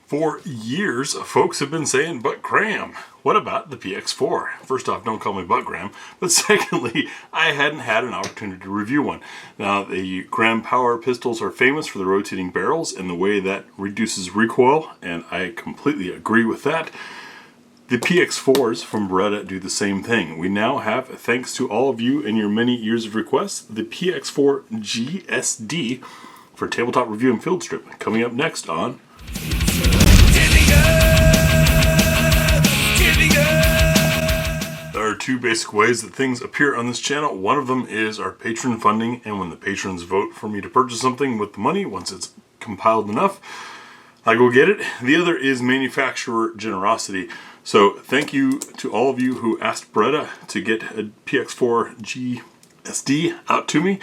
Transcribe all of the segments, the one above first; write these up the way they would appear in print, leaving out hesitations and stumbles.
For years, folks have been saying, but Graham, what about the PX4? First off, don't call me Butt Graham. But secondly, I hadn't had an opportunity to review one. Now, the Graham Power pistols are famous for the rotating barrels and the way that reduces recoil, and I completely agree with that. The PX4s from Beretta do the same thing. We now have, thanks to all of you and your many years of requests, the PX4 GSD for Tabletop Review and Field Strip. Coming up next on There are two basic ways that things appear on this channel. One of them is our patron funding, and when the patrons vote for me to purchase something with the money, once it's compiled enough, I go get it. The other is manufacturer generosity. So thank you to all of you who asked Beretta to get a PX4 GSD out to me.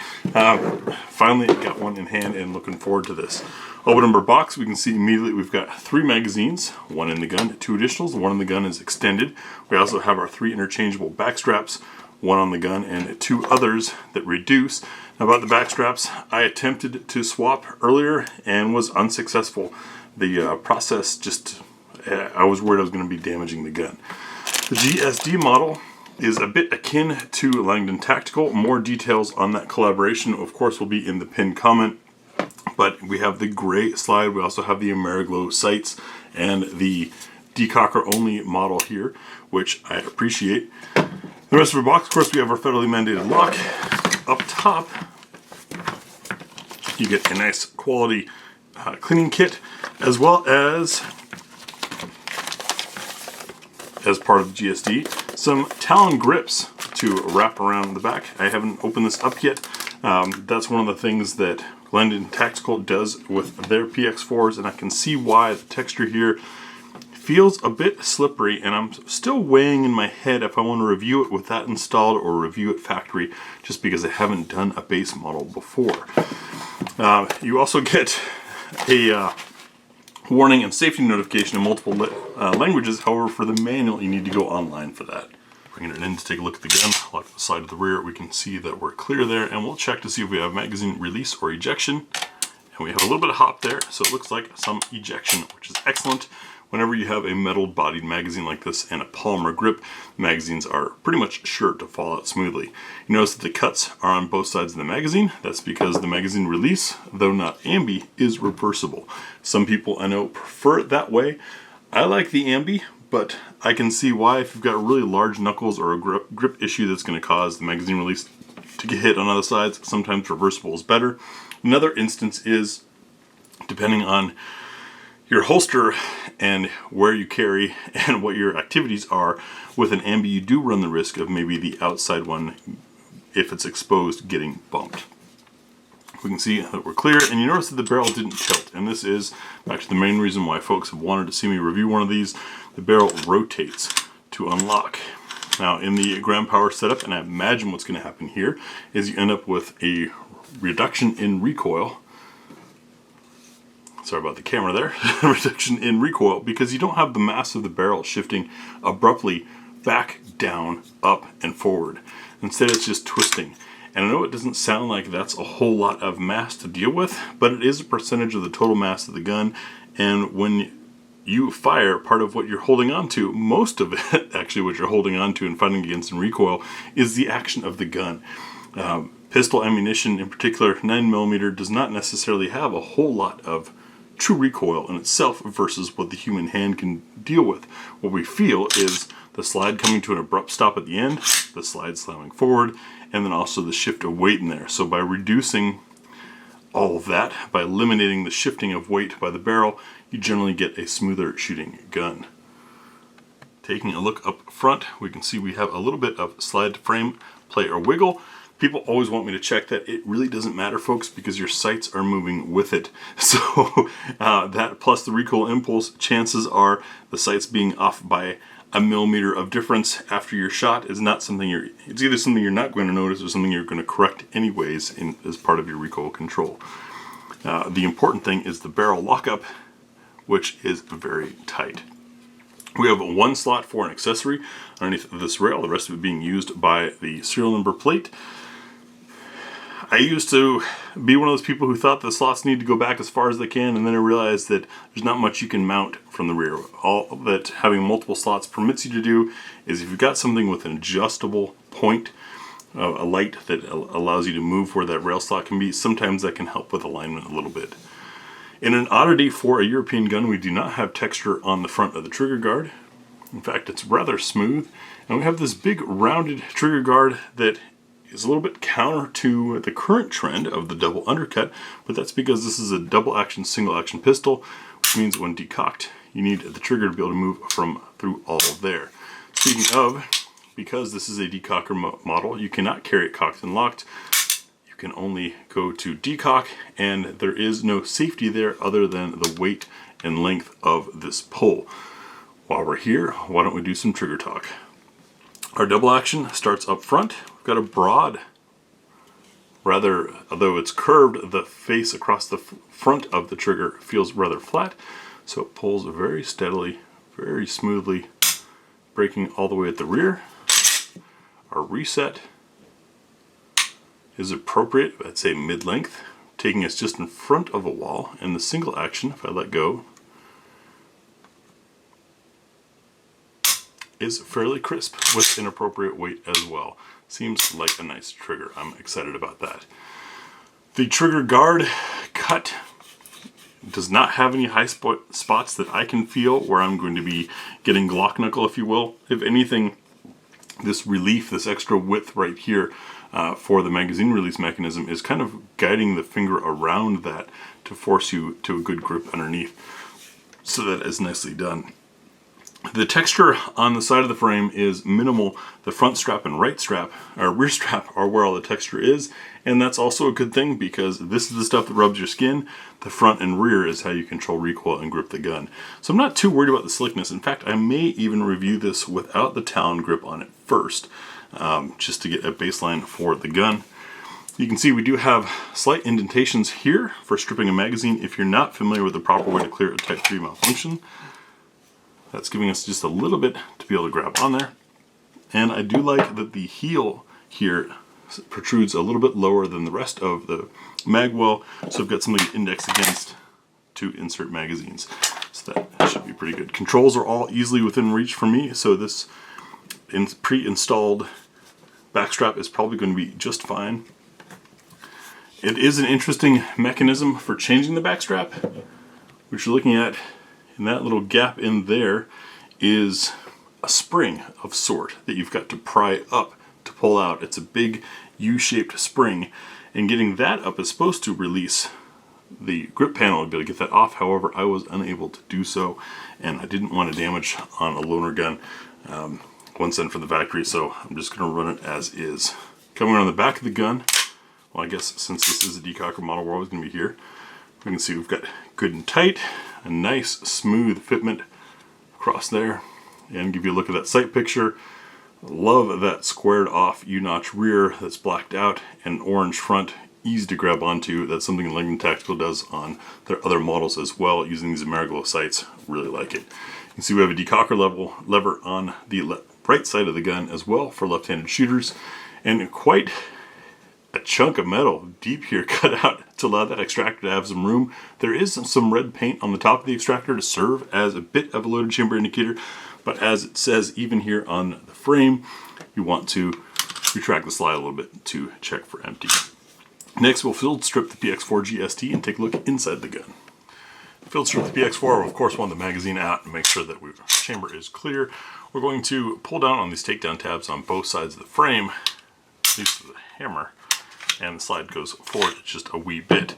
Finally got one in hand and looking forward to this. Open number box, we can see immediately we've got 3 magazines, 1 in the gun, 2 additionals, 1 in the gun is extended. We also have our 3 interchangeable back straps, 1 on the gun and 2 others that reduce. Now about the back straps, I attempted to swap earlier and was unsuccessful. The process just, I was worried I was going to be damaging the gun. The GSD model is a bit akin to Langdon Tactical. More details on that collaboration, of course, will be in the pinned comment. But we have the gray slide, we also have the Ameriglow sights, and the decocker only model here, which I appreciate. The rest of our box, of course, we have our federally mandated lock. Up top, you get a nice quality cleaning kit, as well as part of the GSD, some Talon grips to wrap around the back. I haven't opened this up yet. That's one of the things that Langdon Tactical does with their PX4s, and I can see why. The texture here feels a bit slippery, and I'm still weighing in my head if I want to review it with that installed or review it factory, just because I haven't done a base model before. You also get a warning and safety notification in multiple languages. However, for the manual, you need to go online for that. Bringing it in to take a look at the gun, lock the side of the rear, we can see that we're clear there, and we'll check to see if we have magazine release or ejection. And we have a little bit of hop there, so it looks like some ejection, which is excellent. Whenever you have a metal-bodied magazine like this and a polymer grip, magazines are pretty much sure to fall out smoothly. You notice that the cuts are on both sides of the magazine. That's because the magazine release, though not ambi, is reversible. Some people I know prefer it that way. I like the ambi, but I can see why. If you've got really large knuckles or a grip issue that's going to cause the magazine release to get hit on other sides, sometimes reversible is better. Another instance is, depending on your holster and where you carry and what your activities are, with an ambi you do run the risk of maybe the outside one, if it's exposed, getting bumped. We can see that we're clear, and you notice that the barrel didn't tilt, and this is back to the main reason why folks have wanted to see me review one of these. The barrel rotates to unlock. Now in the Graham Power setup, and I imagine what's going to happen here, is you end up with a reduction in recoil. Sorry about the camera there. Reduction in recoil, because you don't have the mass of the barrel shifting abruptly back, down, up, and forward. Instead it's just twisting. And I know it doesn't sound like that's a whole lot of mass to deal with, but it is a percentage of the total mass of the gun, and when you fire, part of what you're holding on to, most of it actually what you're holding on to and fighting against in recoil, is the action of the gun. Pistol ammunition in particular, 9mm, does not necessarily have a whole lot of true recoil in itself versus what the human hand can deal with. What we feel is the slide coming to an abrupt stop at the end, the slide slamming forward, and then also the shift of weight in there. So by reducing all of that, by eliminating the shifting of weight by the barrel, you generally get a smoother shooting gun. Taking a look up front, we can see we have a little bit of slide to frame, play or wiggle. People always want me to check that. It really doesn't matter, folks, because your sights are moving with it. So that plus the recoil impulse, chances are the sights being off by a millimeter of difference after your shot is not something it's either something you're not going to notice or something you're going to correct anyways as part of your recoil control. The important thing is the barrel lockup, which is very tight. We have one slot for an accessory underneath this rail, the rest of it being used by the serial number plate. I used to be one of those people who thought the slots need to go back as far as they can, and then I realized that there's not much you can mount from the rear. All that having multiple slots permits you to do is if you've got something with an adjustable point, a light that allows you to move where that rail slot can be, sometimes that can help with alignment a little bit. In an oddity for a European gun, we do not have texture on the front of the trigger guard. In fact, it's rather smooth, and we have this big rounded trigger guard that is a little bit counter to the current trend of the double undercut, but that's because this is a double action, single action pistol, which means when decocked, you need the trigger to be able to move from through all there. Speaking of, because this is a decocker model, you cannot carry it cocked and locked. You can only go to decock, and there is no safety there other than the weight and length of this pull. While we're here, why don't we do some trigger talk? Our double action starts up front. We've got a broad, rather, although it's curved, the face across the front of the trigger feels rather flat, so it pulls very steadily, very smoothly, braking all the way at the rear. Our reset is appropriate, I'd say mid-length, taking us just in front of a wall, and the single action, if I let go, is fairly crisp with an appropriate weight as well. Seems like a nice trigger. I'm excited about that. The trigger guard cut does not have any high spots that I can feel where I'm going to be getting Glock knuckle, if you will. If anything, this relief, this extra width right here for the magazine release mechanism is kind of guiding the finger around that to force you to a good grip underneath. So that is nicely done. The texture on the side of the frame is minimal. The front strap and right strap, or rear strap, are where all the texture is, and that's also a good thing because this is the stuff that rubs your skin. The front and rear is how you control recoil and grip the gun. So I'm not too worried about the slickness. In fact, I may even review this without the Talon grip on it first, just to get a baseline for the gun. You can see we do have slight indentations here for stripping a magazine if you're not familiar with the proper way to clear a Type 3 malfunction. That's giving us just a little bit to be able to grab on there. And I do like that the heel here protrudes a little bit lower than the rest of the mag well, so I've got something to index against to insert magazines. So that should be pretty good. Controls are all easily within reach for me, so this pre-installed backstrap is probably going to be just fine. It is an interesting mechanism for changing the backstrap, which you're looking at. And that little gap in there is a spring of sort that you've got to pry up to pull out. It's a big U-shaped spring, and getting that up is supposed to release the grip panel and be able to get that off. However, I was unable to do so, and I didn't want to damage on a loaner gun once sent from the factory, so I'm just going to run it as is. Coming around the back of the gun, well, I guess since this is a decocker model, we're always going to be here. We can see we've got good and tight, a nice smooth fitment across there, and give you a look at that sight picture. Love that squared off U-notch rear that's blacked out, and orange front, easy to grab onto. That's something Langdon Tactical does on their other models as well, using these Ameriglow sights. Really like it. You can see we have a decocker lever on the right side of the gun as well for left-handed shooters, and quite a chunk of metal deep here cut out to allow that extractor to have some room. There is some red paint on the top of the extractor to serve as a bit of a loaded chamber indicator, but as it says even here on the frame, you want to retract the slide a little bit to check for empty. Next, we'll field strip the PX4 GST and take a look inside the gun. Field strip the PX4, we of course want the magazine out and make sure that our chamber is clear. We're going to pull down on these takedown tabs on both sides of the frame, use the hammer, and the slide goes forward just a wee bit.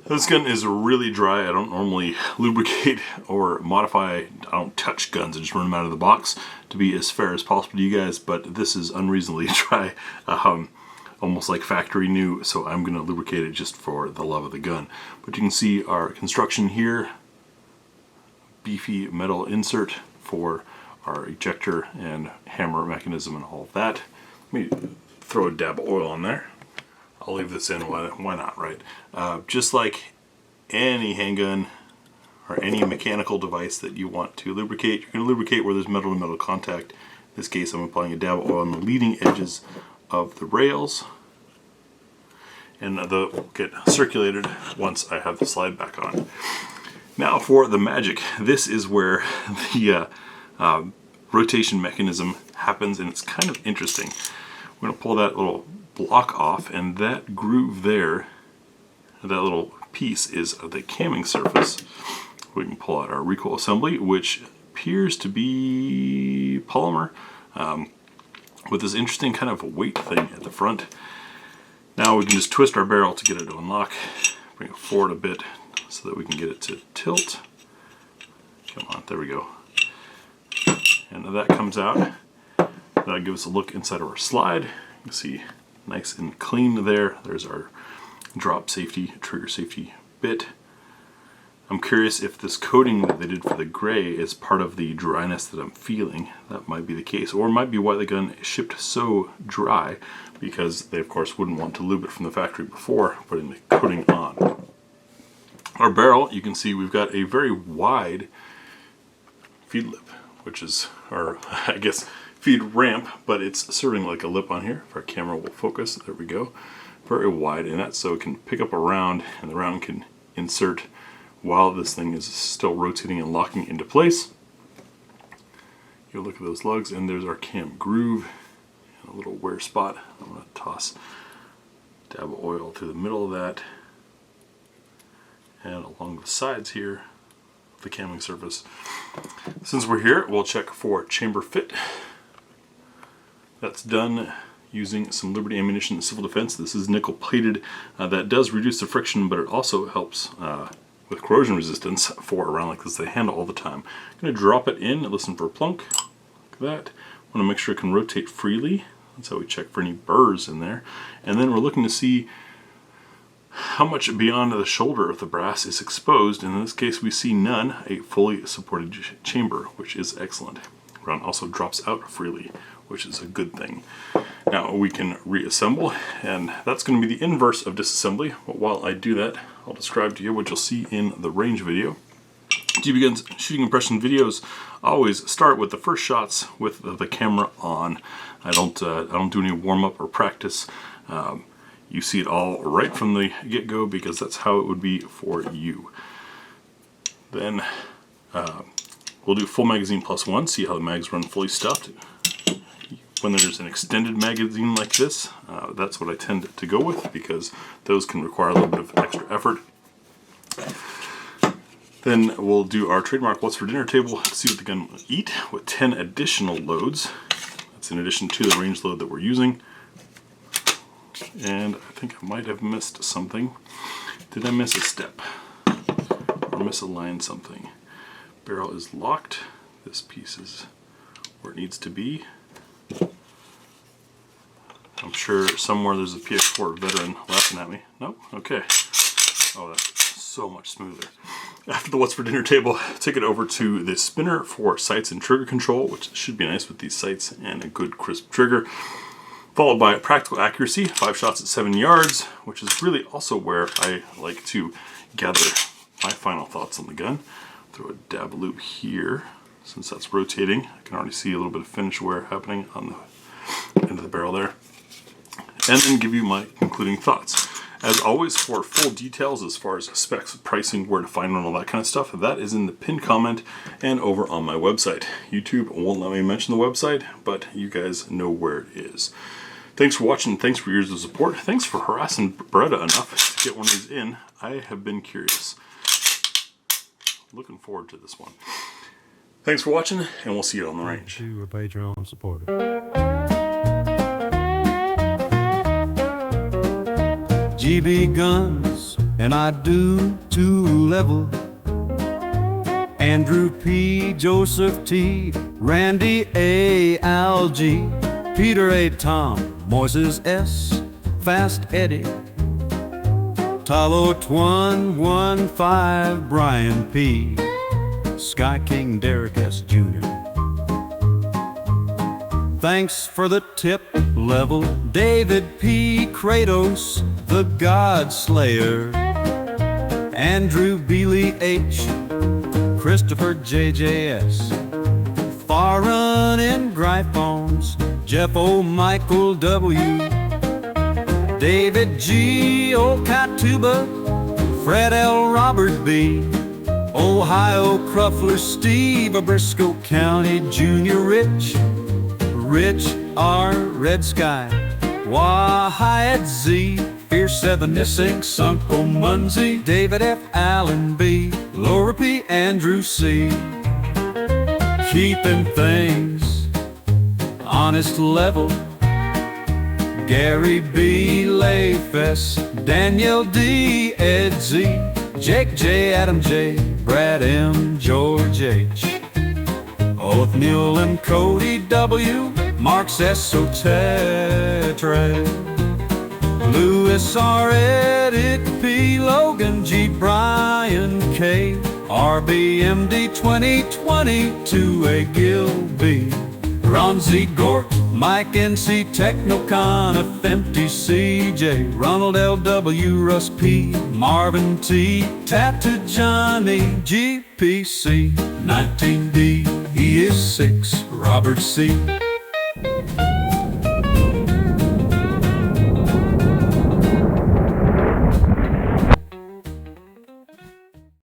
This gun is really dry. I don't normally lubricate or modify. I don't touch guns. I just run them out of the box to be as fair as possible to you guys, but this is unreasonably dry, almost like factory new, so I'm going to lubricate it just for the love of the gun. But you can see our construction here, beefy metal insert for our ejector and hammer mechanism and all of that. Let me throw a dab of oil on there. I'll leave this in, why not, right? Just like any handgun or any mechanical device that you want to lubricate, you're going to lubricate where there's metal-to-metal contact. In this case, I'm applying a dab of oil on the leading edges of the rails. and they'll get circulated once I have the slide back on. Now for the magic. This is where the rotation mechanism happens, and it's kind of interesting. I'm going to pull that little block off, and that groove there, that little piece, is the camming surface. We can pull out our recoil assembly, which appears to be polymer, with this interesting kind of weight thing at the front. Now we can just twist our barrel to get it to unlock, bring it forward a bit so that we can get it to tilt. Come on, there we go. And that comes out. That'll give us a look inside of our slide. You can see nice and clean there. There's our drop safety, trigger safety bit. I'm curious if this coating that they did for the gray is part of the dryness that I'm feeling. That might be the case, or it might be why the gun is shipped so dry, because they of course wouldn't want to lube it from the factory before putting the coating on. Our barrel, you can see we've got a very wide feed lip, which is our, I guess, feed ramp, but it's serving like a lip on here. If our camera will focus, there we go. Very wide, and that's so it can pick up a round, and the round can insert while this thing is still rotating and locking into place. You look at those lugs, and there's our cam groove and a little wear spot. I'm going to toss a dab of oil through the middle of that and along the sides here of the camming surface. Since we're here, we'll check for chamber fit. That's done using some Liberty Ammunition Civil Defense. This is nickel plated. That does reduce the friction, but it also helps with corrosion resistance for a round like this they handle all the time. I'm going to drop it in and listen for a plunk. Look at that. I want to make sure it can rotate freely. That's how we check for any burrs in there. And then we're looking to see how much beyond the shoulder of the brass is exposed. In this case we see none, a fully supported chamber, which is excellent. Round also drops out freely, which is a good thing. Now we can reassemble, and that's going to be the inverse of disassembly. But while I do that, I'll describe to you what you'll see in the range video. GBGuns shooting impression videos always start with the first shots with the camera on. I don't do any warm-up or practice. You see it all right from the get-go, because that's how it would be for you. Then we'll do full magazine +1, see how the mags run fully stuffed. When there's an extended magazine like this, that's what I tend to go with, because those can require a little bit of extra effort. Then we'll do our trademark What's for Dinner table to see what the gun will eat with 10 additional loads. That's in addition to the range load that we're using. And I think I might have missed something. Did I miss a step? Or misalign something? Barrel is locked. This piece is where it needs to be. I'm sure somewhere there's a PX4 veteran laughing at me. Nope? Okay. Oh, that's so much smoother. After the What's for Dinner table, take it over to the spinner for sights and trigger control, which should be nice with these sights and a good crisp trigger. Followed by practical accuracy, 5 shots at 7 yards, which is really also where I like to gather my final thoughts on the gun. Throw a dab loop here. Since that's rotating, I can already see a little bit of finish wear happening on the end of the barrel there. And then give you my concluding thoughts. As always, for full details as far as specs, pricing, where to find one, all that kind of stuff, that is in the pinned comment and over on my website. YouTube won't let me mention the website, but you guys know where it is. Thanks for watching. Thanks for years of support. Thanks for harassing Beretta enough to get one of these in. I have been curious. Looking forward to this one. Thanks for watching, and we'll see you on the range. To a Patreon supporter. GBGuns, and I do to level. Andrew P, Joseph T, Randy A, Al G, Peter A, Tom, Moises S, Fast Eddie, Talo Twan 15, Brian P, Sky King Derek S Jr. Thanks for the tip level, David P, Kratos, the God Slayer, Andrew Bealey H, Christopher JJS, Far Run and Gryphones, Jeff O, Michael W, David G. Old Katuba, Fred L. Robert B. Ohio Cruffler Steve, Briscoe County Junior Rich R. Red Sky, Wyatt Z. Fierce 7 Nissink, Sunko Munzie, David F. Allen B. Laura P. Andrew C. Keeping things honest level, Gary B. Layfess, Daniel D. Ed Z. Jake J. Adam J. Brad M. George H. Othniel and Cody W. Marks S. Tetra, Lewis R. Edit P. Logan G. Brian K. RBMD 2022 A. Gil B. Ron Z. Gort, Mike NC Technocon FMT CJ, Ronald L.W. Russ P. Marvin T. Tattoo Johnny GPC 19D. He is 6. Robert C.